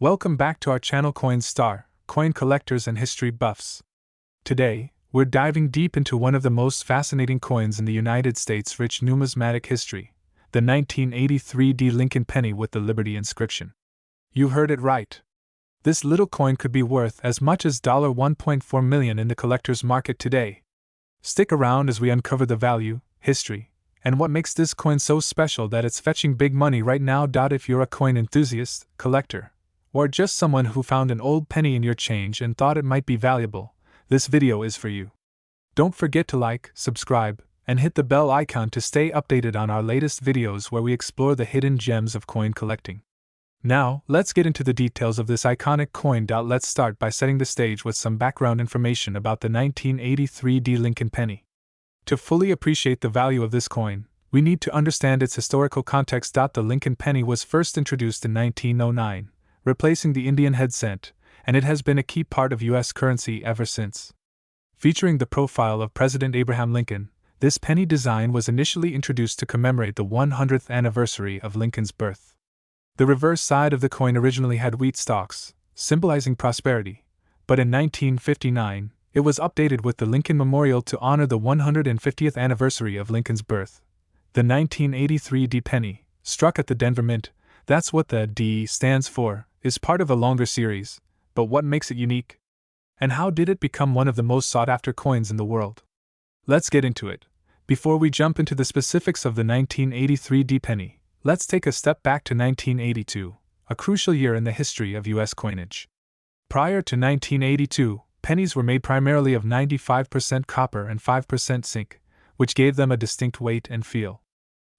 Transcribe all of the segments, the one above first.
Welcome back to our channel coin collectors and history buffs. Today, we're diving deep into one of the most fascinating coins in the United States' rich numismatic history, the 1983 Lincoln penny with the Liberty inscription. You heard it right. This little coin could be worth as much as $1.4 million in the collector's market today. Stick around as we uncover the value, history, and what makes this coin so special that it's fetching big money right now. If you're a coin enthusiast, collector, or just someone who found an old penny in your change and thought it might be valuable, this video is for you. Don't forget to like, subscribe, and hit the bell icon to stay updated on our latest videos where we explore the hidden gems of coin collecting. Now, let's get into the details of this iconic coin. Let's start by setting the stage with some background information about the 1983 Lincoln penny. To fully appreciate the value of this coin, we need to understand its historical context. The Lincoln penny was first introduced in 1909, replacing the Indian head cent, and it has been a key part of U.S. currency ever since. Featuring the profile of President Abraham Lincoln, this penny design was initially introduced to commemorate the 100th anniversary of Lincoln's birth. The reverse side of the coin originally had wheat stalks, symbolizing prosperity, but in 1959, it was updated with the Lincoln Memorial to honor the 150th anniversary of Lincoln's birth. The 1983 penny, struck at the Denver Mint, that's what the D stands for, is part of a longer series, but what makes it unique? And how did it become one of the most sought-after coins in the world? Let's get into it. Before we jump into the specifics of the 1983 penny, let's take a step back to 1982, a crucial year in the history of U.S. coinage. Prior to 1982, pennies were made primarily of 95% copper and 5% zinc, which gave them a distinct weight and feel.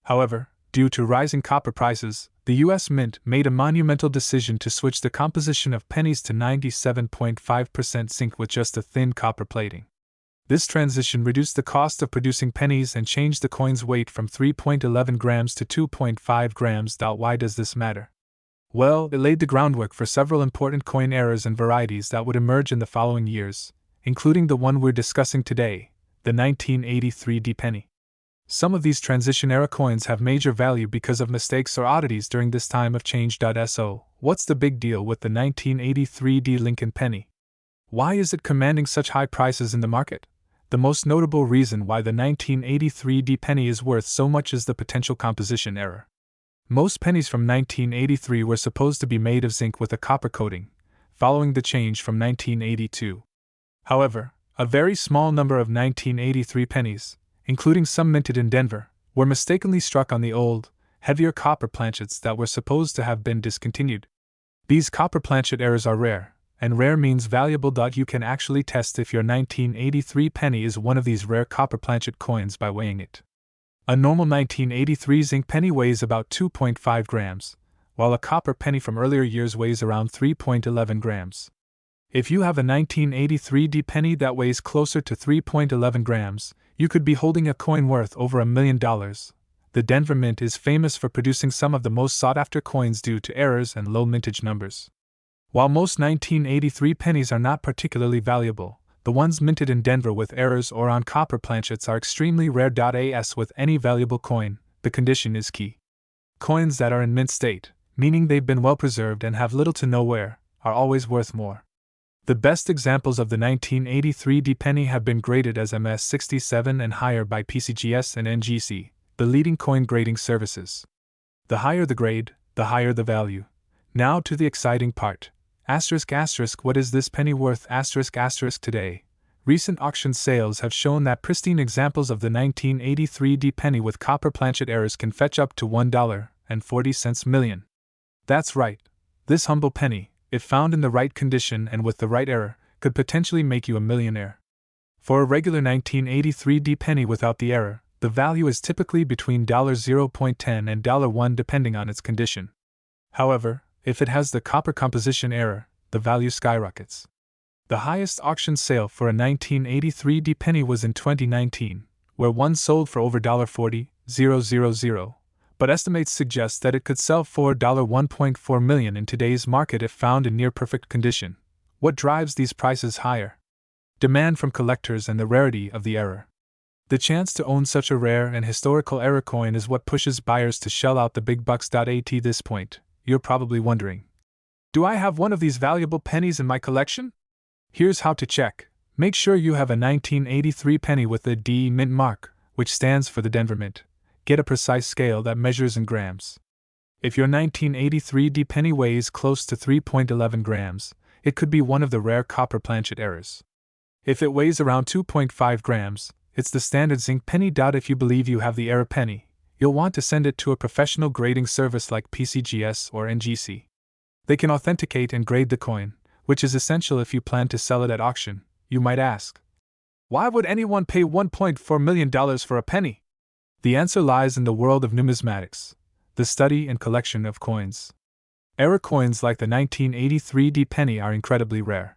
However, due to rising copper prices, the U.S. Mint made a monumental decision to switch the composition of pennies to 97.5% zinc with just a thin copper plating. This transition reduced the cost of producing pennies and changed the coin's weight from 3.11 grams to 2.5 grams. Why does this matter? Well, it laid the groundwork for several important coin eras and varieties that would emerge in the following years, including the one we're discussing today, the 1983 penny. Some of these transition-era coins have major value because of mistakes or oddities during this time of change. So, what's the big deal with the 1983 Lincoln penny? Why is it commanding such high prices in the market? The most notable reason why the 1983 penny is worth so much is the potential composition error. Most pennies from 1983 were supposed to be made of zinc with a copper coating, following the change from 1982. However, a very small number of 1983 pennies, including some minted in Denver, were mistakenly struck on the old, heavier copper planchets that were supposed to have been discontinued. These copper planchet errors are rare, and rare means valuable. You can actually test if your 1983 penny is one of these rare copper planchet coins by weighing it. A normal 1983 zinc penny weighs about 2.5 grams, while a copper penny from earlier years weighs around 3.11 grams. If you have a 1983 penny that weighs closer to 3.11 grams, you could be holding a coin worth over $1 million. The Denver Mint is famous for producing some of the most sought-after coins due to errors and low mintage numbers. While most 1983 pennies are not particularly valuable, the ones minted in Denver with errors or on copper planchets are extremely rare. As with any valuable coin, the condition is key. Coins that are in mint state, meaning they've been well preserved and have little to no wear, are always worth more. The best examples of the 1983 penny have been graded as MS67 and higher by PCGS and NGC, the leading coin grading services. The higher the grade, the higher the value. Now to the exciting part. What is this penny worth? Today, recent auction sales have shown that pristine examples of the 1983 penny with copper planchet errors can fetch up to $1.40 million. That's right. This humble penny, if found in the right condition and with the right error, could potentially make you a millionaire. For a regular 1983 penny without the error, the value is typically between $0.10 and $1 depending on its condition. However, if it has the copper composition error, the value skyrockets. The highest auction sale for a 1983 penny was in 2019, where one sold for over $40,000, but estimates suggest that it could sell for $1.4 million in today's market if found in near-perfect condition. What drives these prices higher? Demand from collectors and the rarity of the error. The chance to own such a rare and historical error coin is what pushes buyers to shell out the big bucks. At this point, you're probably wondering, Do I have one of these valuable pennies in my collection? Here's how to check. Make sure you have a 1983 penny with the D Mint mark, which stands for the Denver Mint. Get a precise scale that measures in grams. If your 1983 D penny weighs close to 3.11 grams, it could be one of the rare copper planchet errors. If it weighs around 2.5 grams, it's the standard zinc penny. If you believe you have the error penny, you'll want to send it to a professional grading service like PCGS or NGC. They can authenticate and grade the coin, which is essential if you plan to sell it at auction. You might ask, why would anyone pay $1.4 million for a penny? The answer lies in the world of numismatics, the study and collection of coins. Error coins like the 1983 D penny are incredibly rare.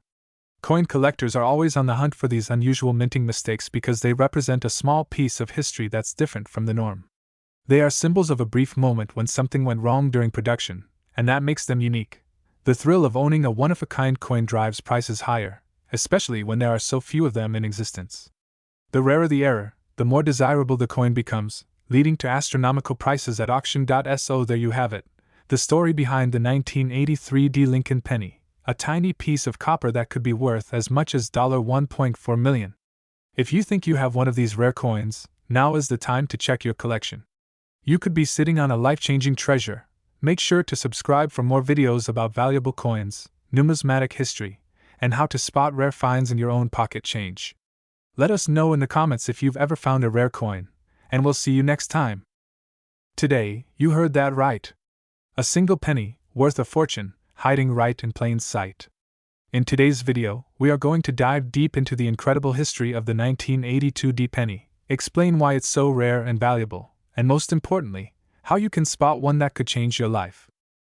Coin collectors are always on the hunt for these unusual minting mistakes because they represent a small piece of history that's different from the norm. They are symbols of a brief moment when something went wrong during production, and that makes them unique. The thrill of owning a one-of-a-kind coin drives prices higher, especially when there are so few of them in existence. The rarer the error, the more desirable the coin becomes, leading to astronomical prices at auction. So there you have it, the story behind the 1983 D Lincoln penny, a tiny piece of copper that could be worth as much as $1.4 million. If you think you have one of these rare coins, now is the time to check your collection. You could be sitting on a life-changing treasure. Make sure to subscribe for more videos about valuable coins, numismatic history, and how to spot rare finds in your own pocket change. Let us know in the comments if you've ever found a rare coin, and we'll see you next time. Today, you heard that right. A single penny, worth a fortune, hiding right in plain sight. In today's video, we are going to dive deep into the incredible history of the 1982 D penny, explain why it's so rare and valuable, and most importantly, how you can spot one that could change your life.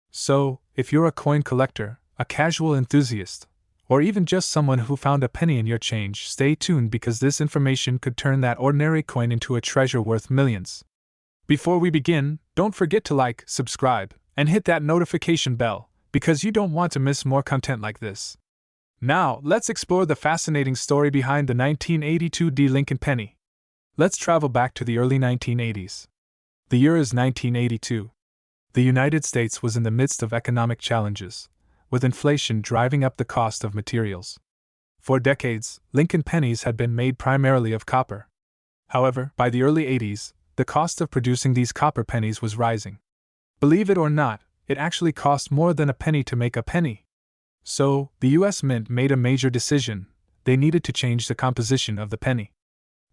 So, if you're a coin collector, a casual enthusiast, or even just someone who found a penny in your change, stay tuned because this information could turn that ordinary coin into a treasure worth millions. Before we begin, don't forget to like, subscribe, and hit that notification bell, because you don't want to miss more content like this. Now, let's explore the fascinating story behind the 1982 D Lincoln penny. Let's travel back to the early 1980s. The year is 1982. The United States was in the midst of economic challenges, with inflation driving up the cost of materials. For decades, Lincoln pennies had been made primarily of copper. However, by the early 80s, the cost of producing these copper pennies was rising. Believe it or not, it actually cost more than a penny to make a penny. So, the US Mint made a major decision. They needed to change the composition of the penny.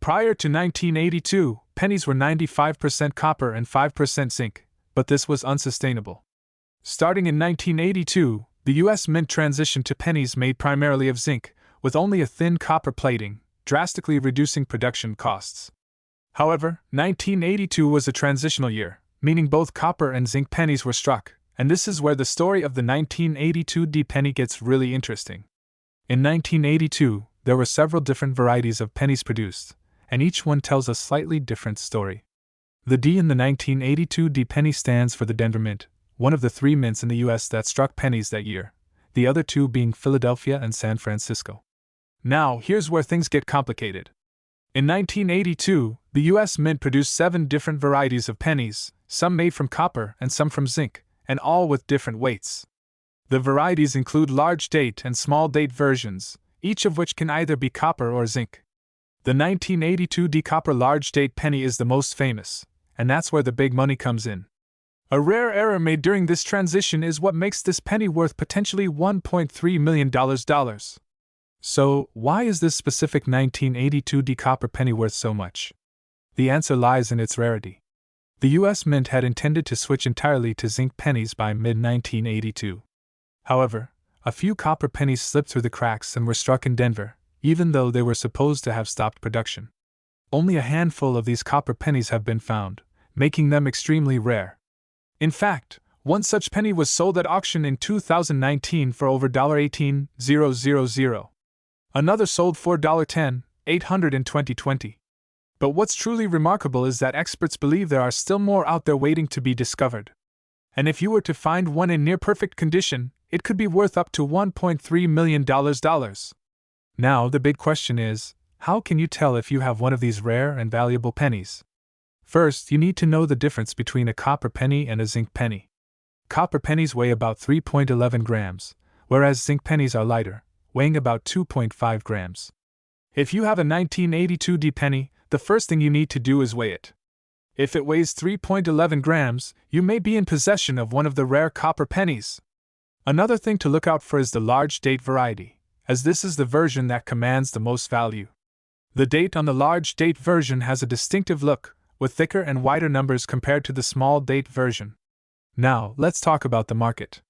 Prior to 1982, pennies were 95% copper and 5% zinc, but this was unsustainable. Starting in 1982, the US Mint transitioned to pennies made primarily of zinc, with only a thin copper plating, drastically reducing production costs. However, 1982 was a transitional year, meaning both copper and zinc pennies were struck, and this is where the story of the 1982 D penny gets really interesting. In 1982, there were several different varieties of pennies produced, and each one tells a slightly different story. The D in the 1982 D penny stands for the Denver Mint, one of the 3 mints in the US that struck pennies that year, the other 2 being Philadelphia and San Francisco. Now, here's where things get complicated. In 1982, the US Mint produced 7 different varieties of pennies, some made from copper and some from zinc, and all with different weights. The varieties include large date and small date versions, each of which can either be copper or zinc. The 1982 D copper large date penny is the most famous, and that's where the big money comes in. A rare error made during this transition is what makes this penny worth potentially $1.3 million. So, why is this specific 1982 D copper penny worth so much? The answer lies in its rarity. The US Mint had intended to switch entirely to zinc pennies by mid-1982. However, a few copper pennies slipped through the cracks and were struck in Denver, even though they were supposed to have stopped production. Only a handful of these copper pennies have been found, making them extremely rare. In fact, one such penny was sold at auction in 2019 for over $18,000. Another sold for $10,800 in 2020. But what's truly remarkable is that experts believe there are still more out there waiting to be discovered. And if you were to find one in near-perfect condition, it could be worth up to $1.3 million. Now, the big question is, how can you tell if you have one of these rare and valuable pennies? First, you need to know the difference between a copper penny and a zinc penny. Copper pennies weigh about 3.11 grams, whereas zinc pennies are lighter, weighing about 2.5 grams. If you have a 1982 D penny, the first thing you need to do is weigh it. If it weighs 3.11 grams, you may be in possession of one of the rare copper pennies. Another thing to look out for is the large date variety, as this is the version that commands the most value. The date on the large date version has a distinctive look, with thicker and wider numbers compared to the small date version. Now, let's talk about the market.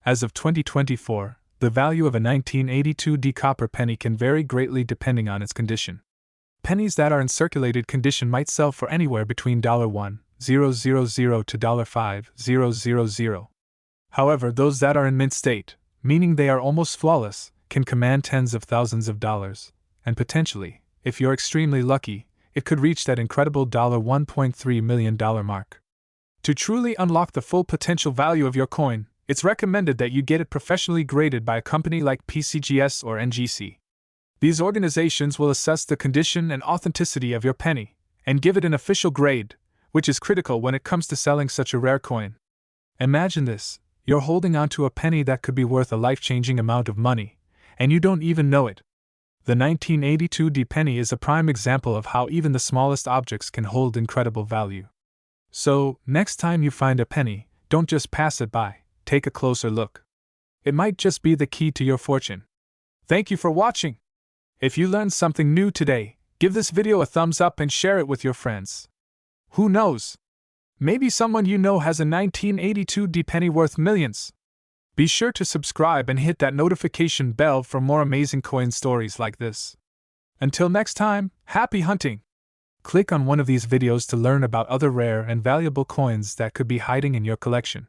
As of 2024, the value of a 1982 D copper penny can vary greatly depending on its condition. Pennies that are in circulated condition might sell for anywhere between $1,000 to $5,000. However, those that are in mint state, meaning they are almost flawless, can command tens of thousands of dollars, and potentially, if you're extremely lucky, it could reach that incredible $1.3 million mark. To truly unlock the full potential value of your coin, it's recommended that you get it professionally graded by a company like PCGS or NGC. These organizations will assess the condition and authenticity of your penny and give it an official grade, which is critical when it comes to selling such a rare coin. Imagine this: you're holding onto a penny that could be worth a life-changing amount of money, and you don't even know it. The 1982 D penny is a prime example of how even the smallest objects can hold incredible value. So, next time you find a penny, don't just pass it by, take a closer look. It might just be the key to your fortune. Thank you for watching. If you learned something new today, give this video a thumbs up and share it with your friends. Who knows? Maybe someone you know has a 1982 D penny worth millions. Be sure to subscribe and hit that notification bell for more amazing coin stories like this. Until next time, happy hunting! Click on one of these videos to learn about other rare and valuable coins that could be hiding in your collection.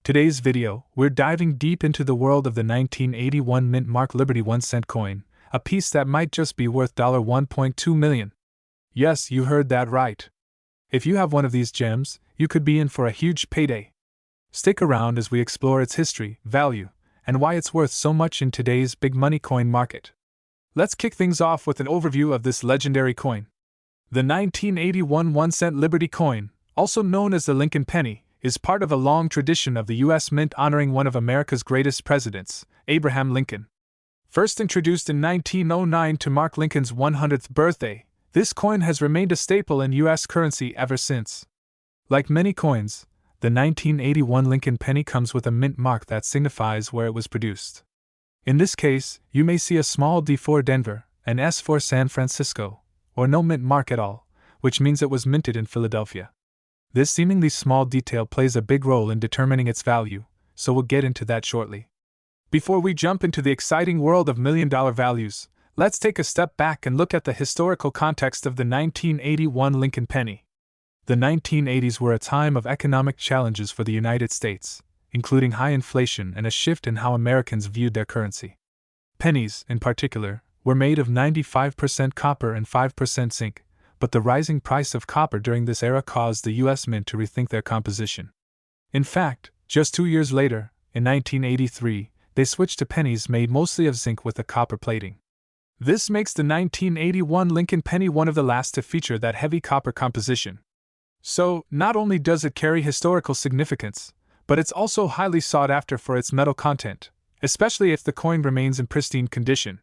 Today's video, we're diving deep into the world of the 1981 Mint Mark Liberty 1-cent coin, a piece that might just be worth $1.2 million. Yes, you heard that right. If you have one of these gems, you could be in for a huge payday. Stick around as we explore its history, value, and why it's worth so much in today's big money coin market. Let's kick things off with an overview of this legendary coin. The 1981 1-cent Liberty coin, also known as the Lincoln penny, is part of a long tradition of the U.S. Mint honoring one of America's greatest presidents, Abraham Lincoln. First introduced in 1909 to mark Lincoln's 100th birthday, this coin has remained a staple in U.S. currency ever since. Like many coins, the 1981 Lincoln penny comes with a mint mark that signifies where it was produced. In this case, you may see a small D for Denver, an S for San Francisco, or no mint mark at all, which means it was minted in Philadelphia. This seemingly small detail plays a big role in determining its value, so we'll get into that shortly. Before we jump into the exciting world of million-dollar values, let's take a step back and look at the historical context of the 1981 Lincoln penny. The 1980s were a time of economic challenges for the United States, including high inflation and a shift in how Americans viewed their currency. Pennies, in particular, were made of 95% copper and 5% zinc, but the rising price of copper during this era caused the U.S. Mint to rethink their composition. In fact, just 2 years later, in 1983, they switched to pennies made mostly of zinc with a copper plating. This makes the 1981 Lincoln penny one of the last to feature that heavy copper composition. So, not only does it carry historical significance, but it's also highly sought after for its metal content, especially if the coin remains in pristine condition.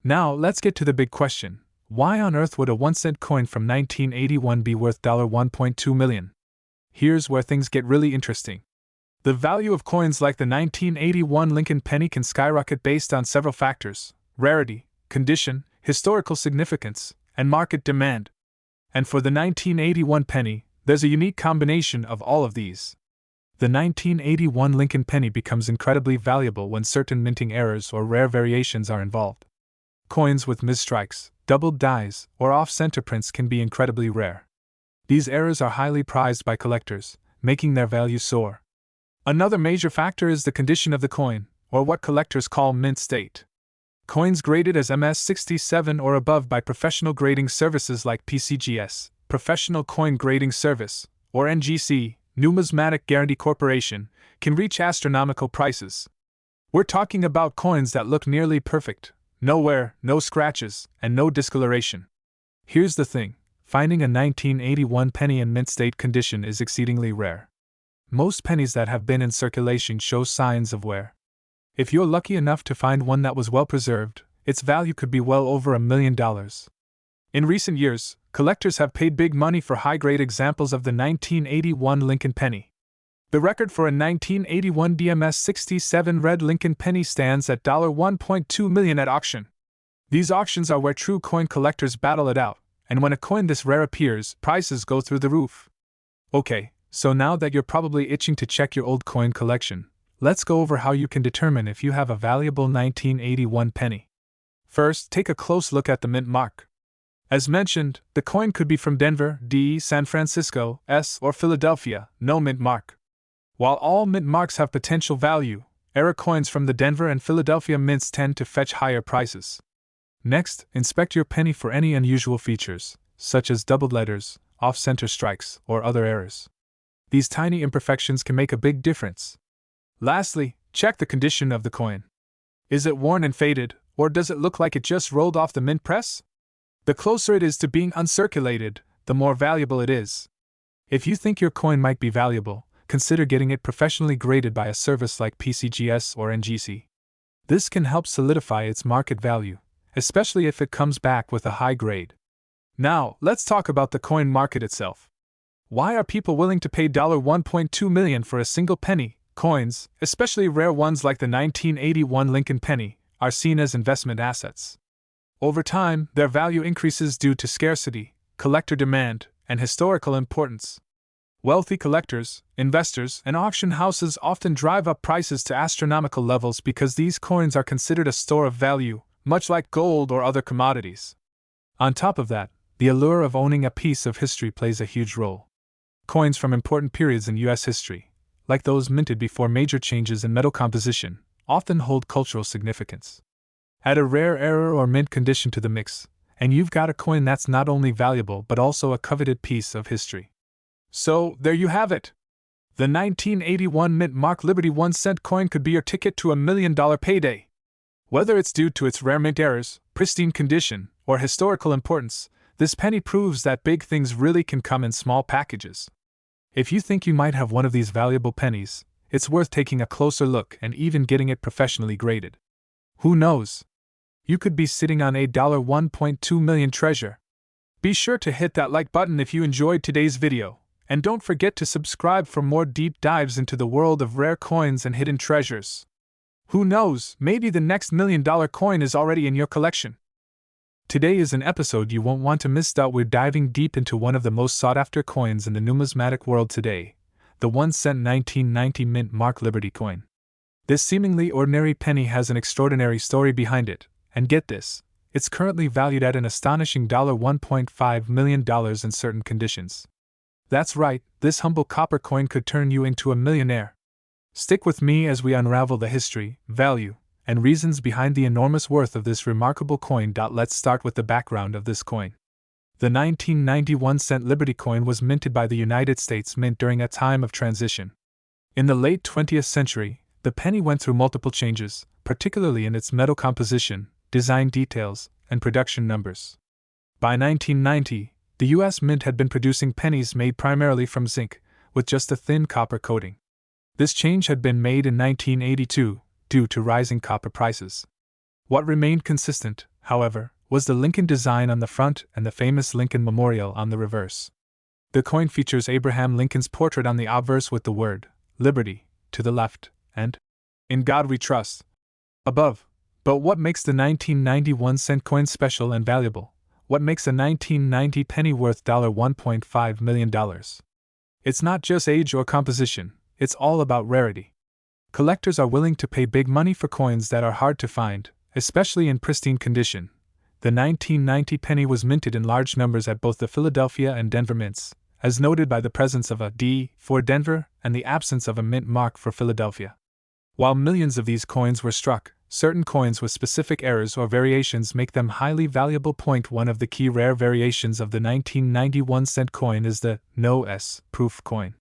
Now, let's get to the big question. Why on earth would a 1-cent coin from 1981 be worth $1.2 million? Here's where things get really interesting. The value of coins like the 1981 Lincoln penny can skyrocket based on several factors: rarity, condition, historical significance, and market demand. And for the 1981 penny, there's a unique combination of all of these. The 1981 Lincoln penny becomes incredibly valuable when certain minting errors or rare variations are involved. Coins with misstrikes, doubled dies, or off-center prints can be incredibly rare. These errors are highly prized by collectors, making their value soar. Another major factor is the condition of the coin, or what collectors call mint state. Coins graded as MS67 or above by professional grading services like PCGS, Professional Coin Grading Service, or NGC, Numismatic Guarantee Corporation, can reach astronomical prices. We're talking about coins that look nearly perfect, no wear, no scratches, and no discoloration. Here's the thing: finding a 1981 penny in mint state condition is exceedingly rare. Most pennies that have been in circulation show signs of wear. If you're lucky enough to find one that was well preserved, its value could be well over $1 million. In recent years, collectors have paid big money for high-grade examples of the 1981 Lincoln penny. The record for a 1981 DMS 67 red Lincoln penny stands at $1.2 million at auction. These auctions are where true coin collectors battle it out, and when a coin this rare appears, prices go through the roof. Okay, so now that you're probably itching to check your old coin collection, let's go over how you can determine if you have a valuable 1981 penny. First, take a close look at the mint mark. As mentioned, the coin could be from Denver, D, San Francisco, S, or Philadelphia, no mint mark. While all mint marks have potential value, error coins from the Denver and Philadelphia mints tend to fetch higher prices. Next, inspect your penny for any unusual features, such as doubled letters, off-center strikes, or other errors. These tiny imperfections can make a big difference. Lastly, check the condition of the coin. Is it worn and faded, or does it look like it just rolled off the mint press? The closer it is to being uncirculated, the more valuable it is. If you think your coin might be valuable, consider getting it professionally graded by a service like PCGS or NGC. This can help solidify its market value, especially if it comes back with a high grade. Now, let's talk about the coin market itself. Why are people willing to pay $1.2 million for a single penny? Coins, especially rare ones like the 1981 Lincoln penny, are seen as investment assets. Over time, their value increases due to scarcity, collector demand, and historical importance. Wealthy collectors, investors, and auction houses often drive up prices to astronomical levels because these coins are considered a store of value, much like gold or other commodities. On top of that, the allure of owning a piece of history plays a huge role. Coins from important periods in U.S. history, like those minted before major changes in metal composition, often hold cultural significance. Add a rare error or mint condition to the mix, and you've got a coin that's not only valuable but also a coveted piece of history. So, there you have it. The 1981 mint mark Liberty 1-cent coin could be your ticket to $1 million payday. Whether it's due to its rare mint errors, pristine condition, or historical importance, this penny proves that big things really can come in small packages. If you think you might have one of these valuable pennies, it's worth taking a closer look and even getting it professionally graded. Who knows? You could be sitting on a $1.2 million treasure. Be sure to hit that like button if you enjoyed today's video, and don't forget to subscribe for more deep dives into the world of rare coins and hidden treasures. Who knows, maybe the next $1 million coin is already in your collection. Today is an episode you won't want to miss. We're diving deep into one of the most sought-after coins in the numismatic world today, the 1-cent 1990 mint mark Liberty coin. This seemingly ordinary penny has an extraordinary story behind it, and get this, it's currently valued at an astonishing $1.5 million in certain conditions. That's right, this humble copper coin could turn you into a millionaire. Stick with me as we unravel the history, value, and reasons behind the enormous worth of this remarkable coin. Let's start with the background of this coin. The 1990 1-cent Liberty coin was minted by the United States Mint during a time of transition. In the late 20th century, the penny went through multiple changes, particularly in its metal composition, design details, and production numbers. By 1990, the U.S. Mint had been producing pennies made primarily from zinc, with just a thin copper coating. This change had been made in 1982, due to rising copper prices. What remained consistent, however, was the Lincoln design on the front and the famous Lincoln Memorial on the reverse. The coin features Abraham Lincoln's portrait on the obverse with the word, Liberty, to the left, and, In God We Trust, above. But what makes the 1990 1-cent coin special and valuable? What makes a 1990 penny worth $1.5 million? It's not just age or composition, it's all about rarity. Collectors are willing to pay big money for coins that are hard to find, especially in pristine condition. The 1990 penny was minted in large numbers at both the Philadelphia and Denver mints, as noted by the presence of a D for Denver and the absence of a mint mark for Philadelphia. While millions of these coins were struck, certain coins with specific errors or variations make them highly valuable. One of the key rare variations of the 1990 1-cent coin is the No S proof coin.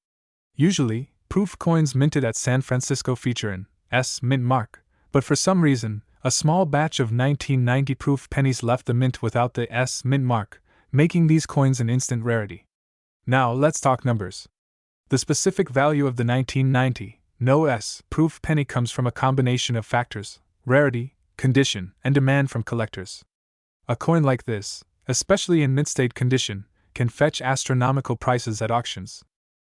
Usually, proof coins minted at San Francisco feature an S mint mark, but for some reason, a small batch of 1990 proof pennies left the mint without the S mint mark, making these coins an instant rarity. Now let's talk numbers. The specific value of the 1990 no-S proof penny comes from a combination of factors: rarity, condition, and demand from collectors. A coin like this, especially in mint-state condition, can fetch astronomical prices at auctions.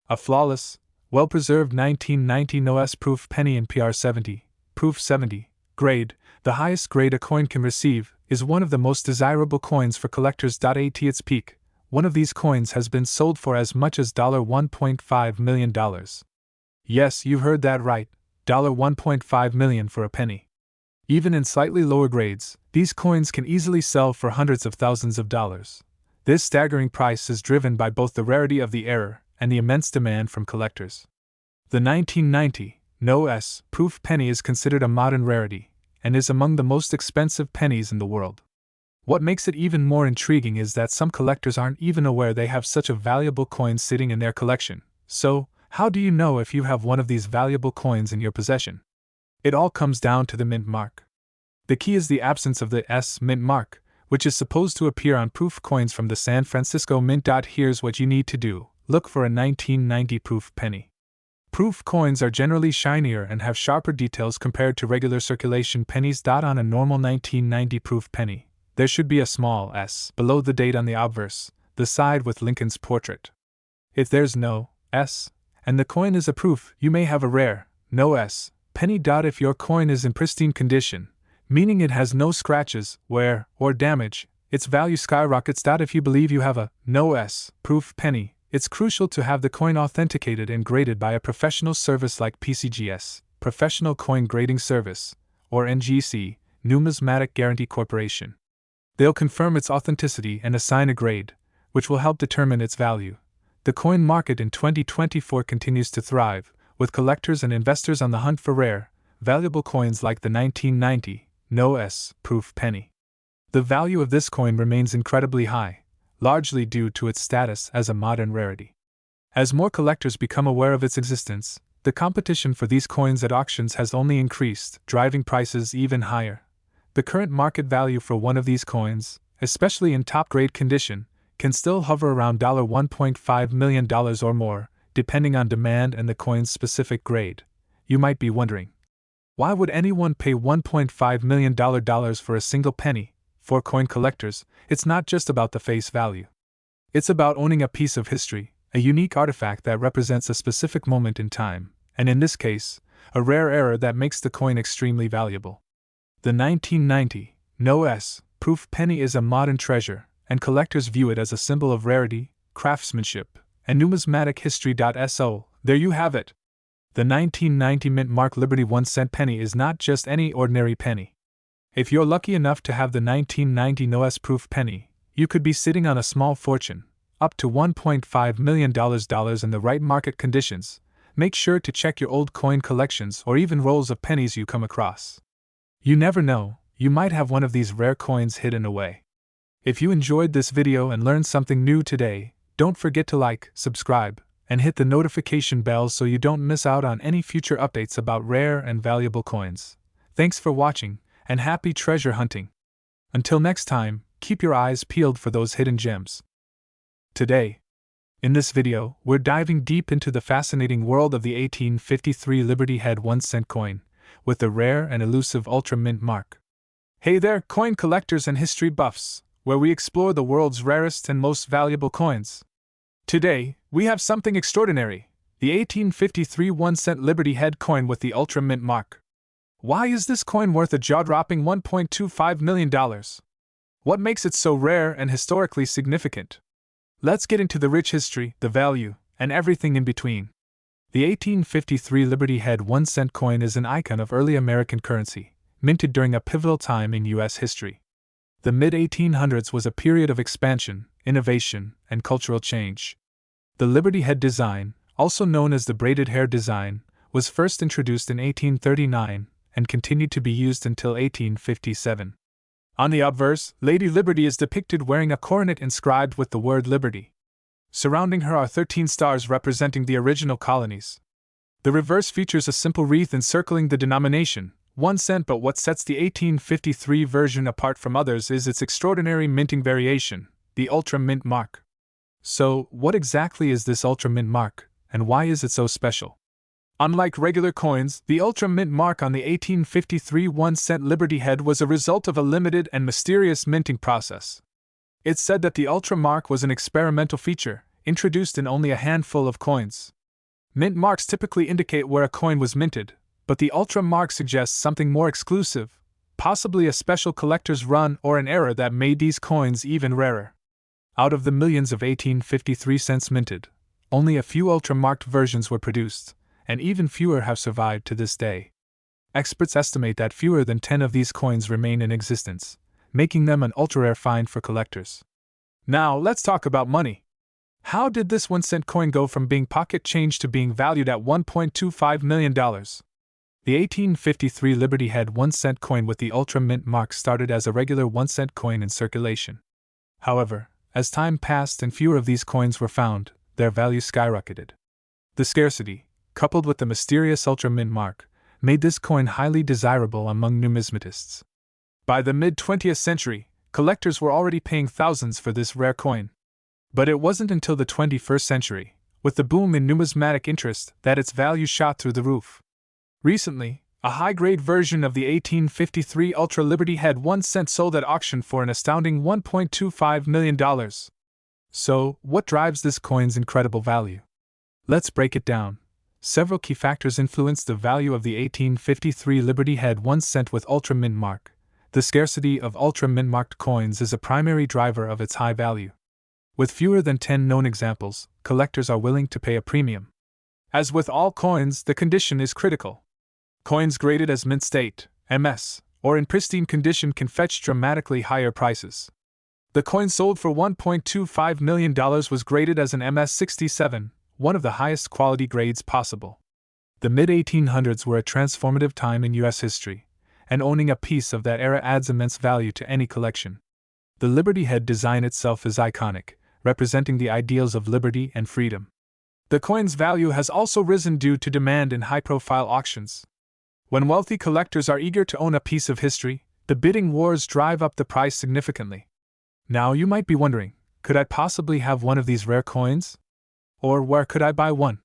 A flawless, well-preserved 1990 no-S proof penny in PR70, proof 70, grade, the highest grade a coin can receive, is one of the most desirable coins for collectors. At its peak, one of these coins has been sold for as much as $1.5 million. Yes, you heard that right, $1.5 million for a penny. Even in slightly lower grades, these coins can easily sell for hundreds of thousands of dollars. This staggering price is driven by both the rarity of the error and the immense demand from collectors. The 1990 no-S proof penny is considered a modern rarity and is among the most expensive pennies in the world. What makes it even more intriguing is that some collectors aren't even aware they have such a valuable coin sitting in their collection. So, how do you know if you have one of these valuable coins in your possession? It all comes down to the mint mark. The key is the absence of the S mint mark, which is supposed to appear on proof coins from the San Francisco Mint. Here's what you need to do: look for a 1990 proof penny. Proof coins are generally shinier and have sharper details compared to regular circulation pennies. On a normal 1990 proof penny, there should be a small S below the date on the obverse, the side with Lincoln's portrait. If there's no S, and the coin is a proof, you may have a rare, no S, penny. If your coin is in pristine condition, meaning it has no scratches, wear, or damage, its value skyrockets. If you believe you have a no S proof penny, it's crucial to have the coin authenticated and graded by a professional service like PCGS, Professional Coin Grading Service, or NGC, Numismatic Guarantee Corporation. They'll confirm its authenticity and assign a grade, which will help determine its value. The coin market in 2024 continues to thrive, with collectors and investors on the hunt for rare, valuable coins like the 1990 no-S proof penny. The value of this coin remains incredibly high, largely due to its status as a modern rarity. As more collectors become aware of its existence, the competition for these coins at auctions has only increased, driving prices even higher. The current market value for one of these coins, especially in top-grade condition, can still hover around $1.5 million or more, depending on demand and the coin's specific grade. You might be wondering, why would anyone pay $1.5 million for a single penny? For coin collectors, it's not just about the face value. It's about owning a piece of history, a unique artifact that represents a specific moment in time, and in this case, a rare error that makes the coin extremely valuable. The 1990 no-S proof penny is a modern treasure, and collectors view it as a symbol of rarity, craftsmanship, and numismatic history. So, there you have it. The 1990 mint mark Liberty 1-cent penny is not just any ordinary penny. If you're lucky enough to have the 1990 no-S proof penny, you could be sitting on a small fortune, up to $1.5 million in the right market conditions. Make sure to check your old coin collections or even rolls of pennies you come across. You never know, you might have one of these rare coins hidden away. If you enjoyed this video and learned something new today, don't forget to like, subscribe, and hit the notification bell so you don't miss out on any future updates about rare and valuable coins. Thanks for watching, and happy treasure hunting. Until next time, keep your eyes peeled for those hidden gems. Today, in this video, we're diving deep into the fascinating world of the 1853 Liberty Head 1-cent coin, with the rare and elusive Ultra Mint mark. Hey there, coin collectors and history buffs, where we explore the world's rarest and most valuable coins. Today, we have something extraordinary, the 1853 1-cent Liberty Head coin with the Ultra Mint mark. Why is this coin worth a jaw-dropping $1.25 million? What makes it so rare and historically significant? Let's get into the rich history, the value, and everything in between. The 1853 Liberty Head 1-cent coin is an icon of early American currency, minted during a pivotal time in U.S. history. The mid-1800s was a period of expansion, innovation, and cultural change. The Liberty Head design, also known as the braided hair design, was first introduced in 1839, and continued to be used until 1857. On the obverse, Lady Liberty is depicted wearing a coronet inscribed with the word Liberty. Surrounding her are 13 stars representing the original colonies. The reverse features a simple wreath encircling the denomination, 1 cent, but what sets the 1853 version apart from others is its extraordinary minting variation, the Ultra Mint mark. So, what exactly is this Ultra Mint mark, and why is it so special? Unlike regular coins, the Ultra Mint mark on the 1853 1-cent Liberty head was a result of a limited and mysterious minting process. It's said that the Ultra mark was an experimental feature, introduced in only a handful of coins. Mint marks typically indicate where a coin was minted, but the Ultra mark suggests something more exclusive, possibly a special collector's run or an error that made these coins even rarer. Out of the millions of 1853 cents minted, only a few Ultra-marked versions were produced, and even fewer have survived to this day. Experts estimate that fewer than 10 of these coins remain in existence, making them an ultra-rare find for collectors. Now, let's talk about money. How did this 1-cent coin go from being pocket change to being valued at $1.25 million? The 1853 Liberty Head 1-cent coin with the Ultra Mint mark started as a regular 1-cent coin in circulation. However, as time passed and fewer of these coins were found, their value skyrocketed. The scarcity, coupled with the mysterious Ultra Mint mark, made this coin highly desirable among numismatists. By the mid-20th century, collectors were already paying thousands for this rare coin. But it wasn't until the 21st century, with the boom in numismatic interest, that its value shot through the roof. Recently, a high-grade version of the 1853 Ultra Liberty Head 1-cent sold at auction for an astounding $1.25 million. So, what drives this coin's incredible value? Let's break it down. Several key factors influenced the value of the 1853 Liberty Head 1-cent with Ultra Mint mark. The scarcity of Ultra Mint marked coins is a primary driver of its high value. With fewer than 10 known examples, collectors are willing to pay a premium. As with all coins, the condition is critical. Coins graded as mint state, MS, or in pristine condition can fetch dramatically higher prices. The coin sold for $1.25 million was graded as an MS-67, one of the highest quality grades possible. The mid-1800s were a transformative time in U.S. history, and owning a piece of that era adds immense value to any collection. The Liberty Head design itself is iconic, representing the ideals of liberty and freedom. The coin's value has also risen due to demand in high-profile auctions. When wealthy collectors are eager to own a piece of history, the bidding wars drive up the price significantly. Now you might be wondering, could I possibly have one of these rare coins? Or where could I buy one?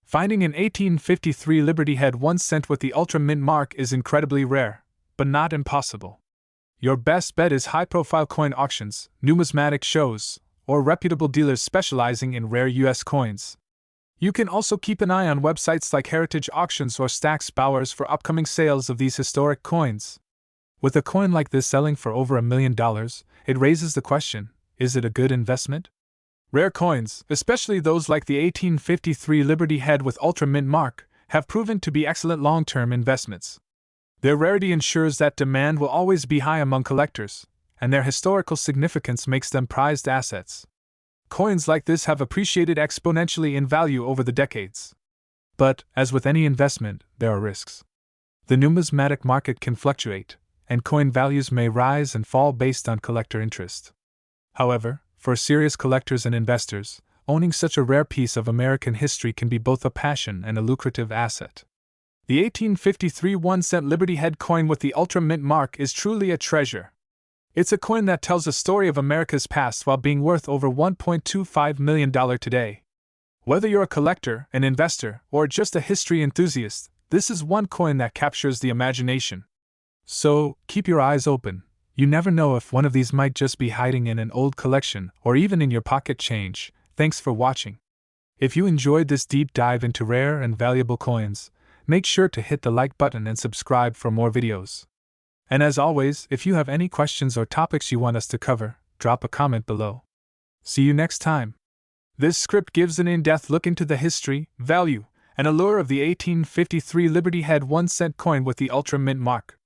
Finding an 1853 Liberty Head 1-cent with the Ultra Mint mark is incredibly rare, but not impossible. Your best bet is high-profile coin auctions, numismatic shows, or reputable dealers specializing in rare U.S. coins. You can also keep an eye on websites like Heritage Auctions or Stack's Bowers for upcoming sales of these historic coins. With a coin like this selling for over $1 million, it raises the question, is it a good investment? Rare coins, especially those like the 1853 Liberty Head with Ultra Mint mark, have proven to be excellent long-term investments. Their rarity ensures that demand will always be high among collectors, and their historical significance makes them prized assets. Coins like this have appreciated exponentially in value over the decades. But, as with any investment, there are risks. The numismatic market can fluctuate, and coin values may rise and fall based on collector interest. However, for serious collectors and investors, owning such a rare piece of American history can be both a passion and a lucrative asset. The 1853 1-cent Liberty Head coin with the Ultra Mint mark is truly a treasure. It's a coin that tells a story of America's past while being worth over $1.25 million today. Whether you're a collector, an investor, or just a history enthusiast, this is one coin that captures the imagination. So, keep your eyes open. You never know if one of these might just be hiding in an old collection or even in your pocket change. Thanks for watching. If you enjoyed this deep dive into rare and valuable coins, make sure to hit the like button and subscribe for more videos. And as always, if you have any questions or topics you want us to cover, drop a comment below. See you next time. This script gives an in-depth look into the history, value, and allure of the 1853 Liberty Head 1-cent coin with the Ultra Mint mark.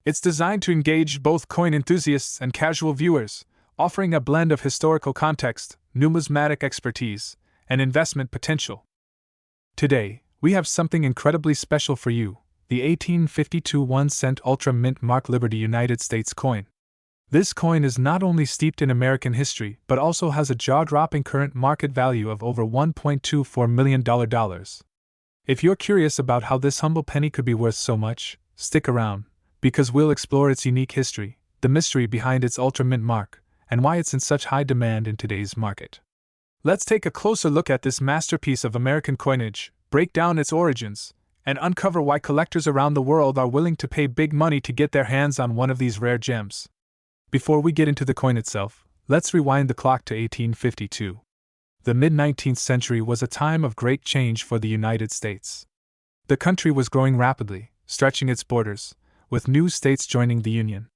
It's designed to engage both coin enthusiasts and casual viewers, offering a blend of historical context, numismatic expertise, and investment potential. Today, we have something incredibly special for you. The 1852 1-cent Ultra Mint mark Liberty United States coin. This coin is not only steeped in American history but also has a jaw-dropping current market value of over $1.24 million. If you're curious about how this humble penny could be worth so much, stick around, because we'll explore its unique history, the mystery behind its Ultra Mint mark, and why it's in such high demand in today's market. Let's take a closer look at this masterpiece of American coinage, break down its origins, and uncover why collectors around the world are willing to pay big money to get their hands on one of these rare gems. Before we get into the coin itself, let's rewind the clock to 1852. The mid-19th century was a time of great change for the United States. The country was growing rapidly, stretching its borders, with new states joining the Union.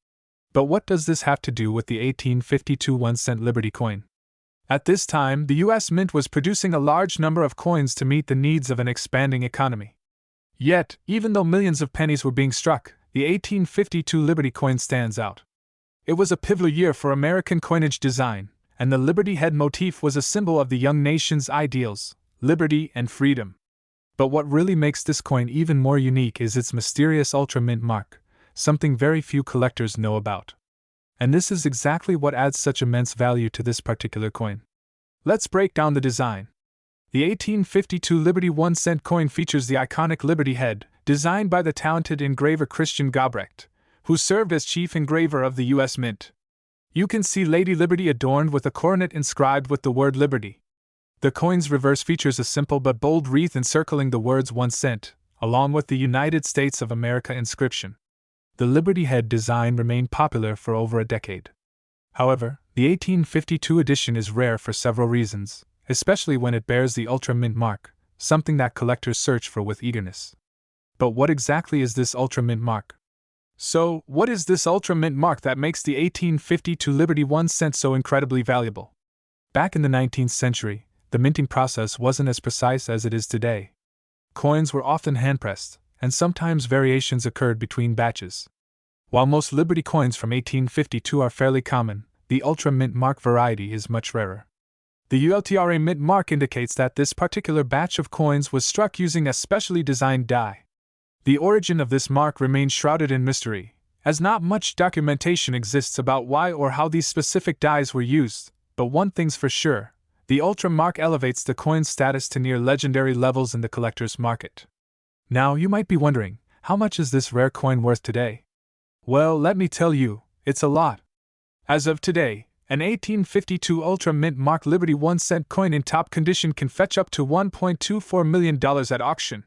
But what does this have to do with the 1852 1-cent Liberty coin? At this time, the U.S. Mint was producing a large number of coins to meet the needs of an expanding economy. Yet, even though millions of pennies were being struck, the 1852 Liberty coin stands out. It was a pivotal year for American coinage design, and the Liberty head motif was a symbol of the young nation's ideals, liberty and freedom. But what really makes this coin even more unique is its mysterious Ultra Mint mark, something very few collectors know about. And this is exactly what adds such immense value to this particular coin. Let's break down the design. The 1852 Liberty 1-cent coin features the iconic Liberty head, designed by the talented engraver Christian Gobrecht, who served as chief engraver of the U.S. Mint. You can see Lady Liberty adorned with a coronet inscribed with the word Liberty. The coin's reverse features a simple but bold wreath encircling the words 1 cent, along with the United States of America inscription. The Liberty head design remained popular for over a decade. However, the 1852 edition is rare for several reasons, especially when it bears the Ultra Mint mark, something that collectors search for with eagerness. But what exactly is this Ultra Mint mark? So, what is this Ultra Mint mark that makes the 1852 Liberty 1 cent so incredibly valuable? Back in the 19th century, the minting process wasn't as precise as it is today. Coins were often hand-pressed, and sometimes variations occurred between batches. While most Liberty coins from 1852 are fairly common, the Ultra Mint mark variety is much rarer. The ULTRA Mint mark indicates that this particular batch of coins was struck using a specially designed die. The origin of this mark remains shrouded in mystery, as not much documentation exists about why or how these specific dies were used, but one thing's for sure, the Ultra mark elevates the coin's status to near legendary levels in the collector's market. Now you might be wondering, how much is this rare coin worth today? Well, let me tell you, it's a lot. As of today, an 1852 Ultra Mint mark Liberty 1 cent coin in top condition can fetch up to $1.24 million at auction.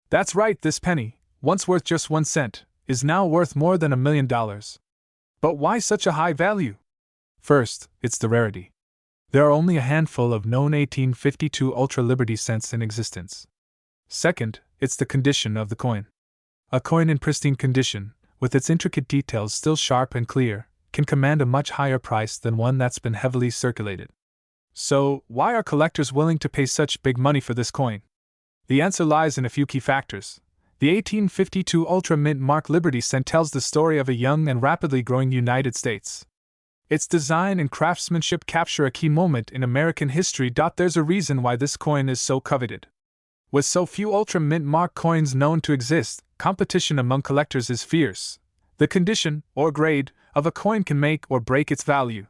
That's right, this penny, once worth just 1 cent, is now worth more than $1 million. But why such a high value? First, it's the rarity. There are only a handful of known 1852 Ultra Liberty cents in existence. Second, it's the condition of the coin. A coin in pristine condition, with its intricate details still sharp and clear, can command a much higher price than one that's been heavily circulated. So, why are collectors willing to pay such big money for this coin? The answer lies in a few key factors. The 1852 Ultra Mint mark Liberty cent tells the story of a young and rapidly growing United States. Its design and craftsmanship capture a key moment in American history. There's a reason why this coin is so coveted. With so few Ultra Mint mark coins known to exist, competition among collectors is fierce. The condition, or grade, of a coin can make or break its value.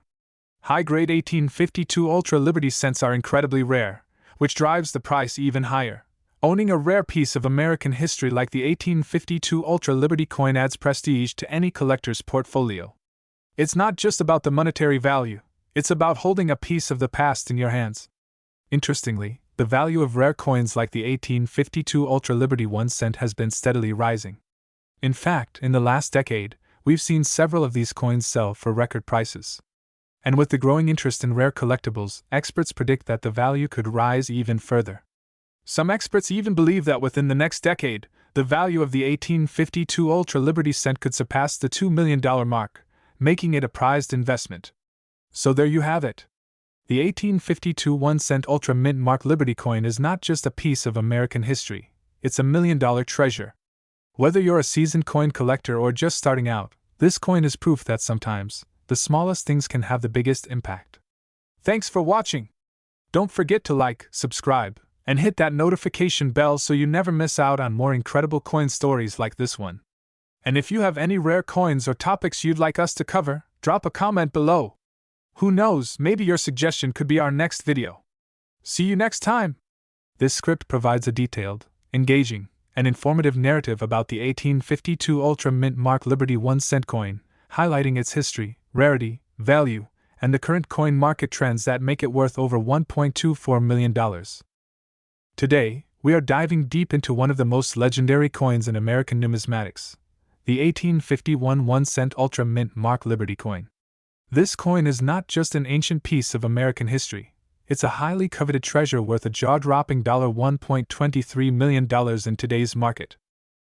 High-grade 1852 Ultra Liberty cents are incredibly rare, which drives the price even higher. Owning a rare piece of American history like the 1852 Ultra Liberty coin adds prestige to any collector's portfolio. It's not just about the monetary value, it's about holding a piece of the past in your hands. Interestingly, the value of rare coins like the 1852 Ultra Liberty 1 cent has been steadily rising. In fact, in the last decade, we've seen several of these coins sell for record prices. And with the growing interest in rare collectibles, experts predict that the value could rise even further. Some experts even believe that within the next decade, the value of the 1852 Ultra Liberty cent could surpass the $2 million mark, making it a prized investment. So there you have it. The 1852 1 cent Ultra Mint mark Liberty coin is not just a piece of American history, it's a $1 million treasure. Whether you're a seasoned coin collector or just starting out, this coin is proof that sometimes, the smallest things can have the biggest impact. Thanks for watching! Don't forget to like, subscribe, and hit that notification bell so you never miss out on more incredible coin stories like this one. And if you have any rare coins or topics you'd like us to cover, drop a comment below. Who knows, maybe your suggestion could be our next video. See you next time! This script provides a detailed, engaging, and informative narrative about the 1852 Ultra Mint mark Liberty 1 cent coin, highlighting its history, rarity, value, and the current coin market trends that make it worth over $1.24 million. Today, we are diving deep into one of the most legendary coins in American numismatics, the 1851 1-cent Ultra Mint Mark Liberty coin. This coin is not just an ancient piece of American history, it's a highly coveted treasure worth a jaw-dropping $1.23 million in today's market.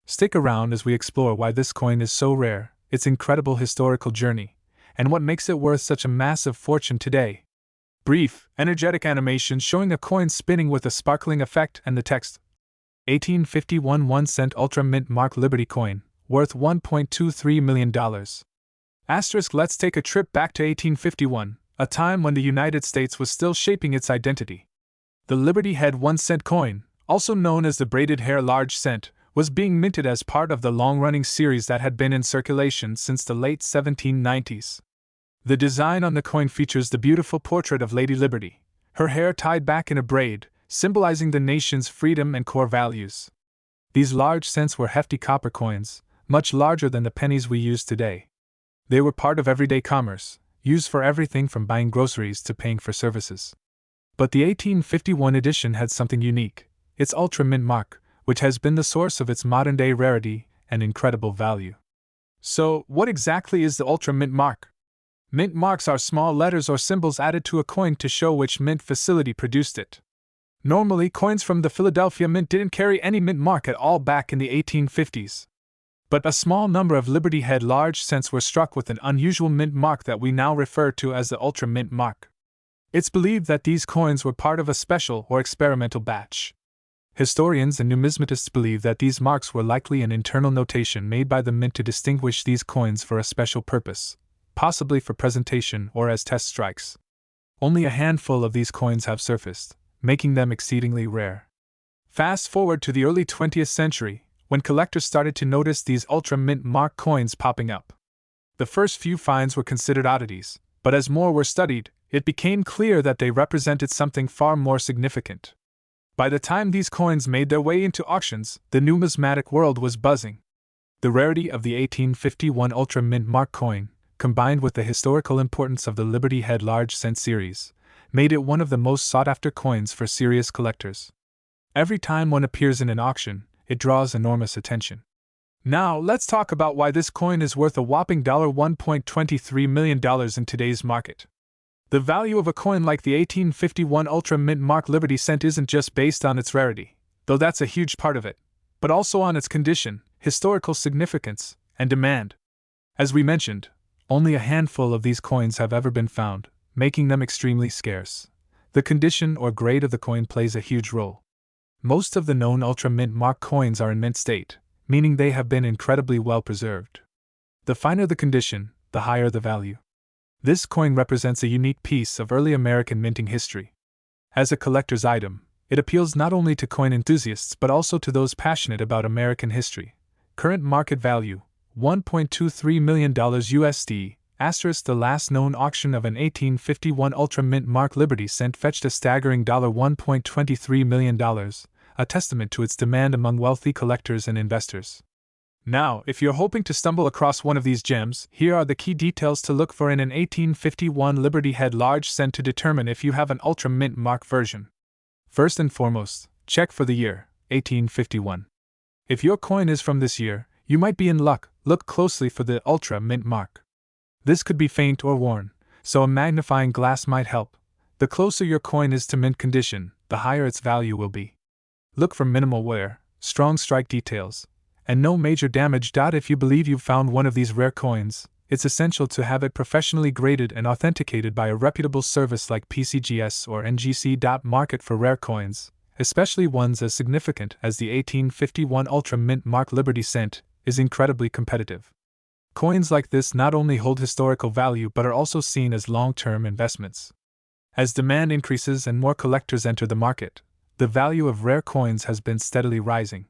Stick around as we explore why this coin is so rare, its incredible historical journey, and what makes it worth such a massive fortune today. Brief, energetic animation showing a coin spinning with a sparkling effect and the text. 1851 1-cent Ultra Mint Mark Liberty coin, worth $1.23 million. Asterisk. Let's take a trip back to 1851, a time when the United States was still shaping its identity. The Liberty Head 1-cent coin, also known as the braided hair large cent, was being minted as part of the long-running series that had been in circulation since the late 1790s. The design on the coin features the beautiful portrait of Lady Liberty, her hair tied back in a braid, symbolizing the nation's freedom and core values. These large cents were hefty copper coins, much larger than the pennies we use today. They were part of everyday commerce, used for everything from buying groceries to paying for services. But the 1851 edition had something unique, its Ultra Mint mark, which has been the source of its modern-day rarity and incredible value. So, what exactly is the Ultra Mint mark? Mint marks are small letters or symbols added to a coin to show which mint facility produced it. Normally, coins from the Philadelphia Mint didn't carry any mint mark at all back in the 1850s. But a small number of Liberty Head large cents were struck with an unusual mint mark that we now refer to as the Ultra Mint mark. It's believed that these coins were part of a special or experimental batch. Historians and numismatists believe that these marks were likely an internal notation made by the mint to distinguish these coins for a special purpose, possibly for presentation or as test strikes. Only a handful of these coins have surfaced, making them exceedingly rare. Fast forward to the early 20th century, when collectors started to notice these Ultra Mint mark coins popping up. The first few finds were considered oddities, but as more were studied, it became clear that they represented something far more significant. By the time these coins made their way into auctions, the numismatic world was buzzing. The rarity of the 1851 Ultra Mint mark coin, combined with the historical importance of the Liberty Head large cent series, made it one of the most sought-after coins for serious collectors. Every time one appears in an auction, it draws enormous attention. Now, let's talk about why this coin is worth a whopping $1.23 million in today's market. The value of a coin like the 1851 Ultra Mint Mark Liberty Cent isn't just based on its rarity, though that's a huge part of it, but also on its condition, historical significance, and demand. As we mentioned, only a handful of these coins have ever been found, making them extremely scarce. The condition or grade of the coin plays a huge role. Most of the known Ultra Mint mark coins are in mint state, meaning they have been incredibly well preserved. The finer the condition, the higher the value. This coin represents a unique piece of early American minting history. As a collector's item, it appeals not only to coin enthusiasts but also to those passionate about American history. Current market value, $1.23 million USD, *, the last known auction of an 1851 Ultra Mint Mark Liberty Cent fetched a staggering $1.23 million, a testament to its demand among wealthy collectors and investors. Now, if you're hoping to stumble across one of these gems, here are the key details to look for in an 1851 Liberty Head large cent to determine if you have an Ultra Mint Mark version. First and foremost, check for the year, 1851. If your coin is from this year, you might be in luck. Look closely for the Ultra Mint Mark. This could be faint or worn, so a magnifying glass might help. The closer your coin is to mint condition, the higher its value will be. Look for minimal wear, strong strike details, and no major damage. If you believe you've found one of these rare coins, it's essential to have it professionally graded and authenticated by a reputable service like PCGS or NGC. Market for rare coins, especially ones as significant as the 1851 Ultra Mint Mark Liberty Cent, is incredibly competitive. Coins like this not only hold historical value but are also seen as long-term investments. As demand increases and more collectors enter the market, the value of rare coins has been steadily rising.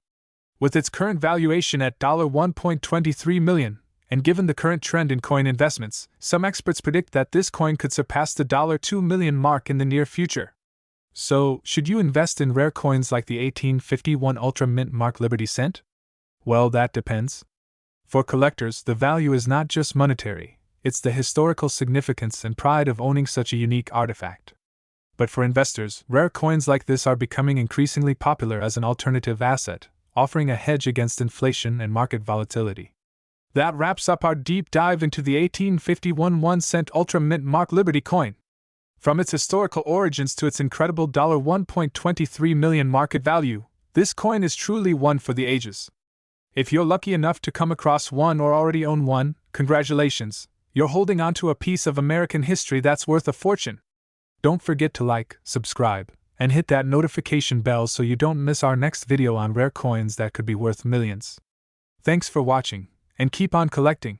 With its current valuation at $1.23 million, and given the current trend in coin investments, some experts predict that this coin could surpass the $2 million mark in the near future. So, should you invest in rare coins like the 1851 Ultra Mint Mark Liberty Cent? Well, that depends. For collectors, the value is not just monetary, It's the historical significance and pride of owning such a unique artifact. But for investors, rare coins like this are becoming increasingly popular as an alternative asset, offering a hedge against inflation and market volatility. That wraps up our deep dive into the 1851 1-cent Ultra Mint Mark Liberty coin. From its historical origins to its incredible $1.23 million market value, this coin is truly one for the ages. If you're lucky enough to come across one or already own one, congratulations, you're holding onto a piece of American history that's worth a fortune. Don't forget to like, subscribe, and hit that notification bell so you don't miss our next video on rare coins that could be worth millions. Thanks for watching, and keep on collecting.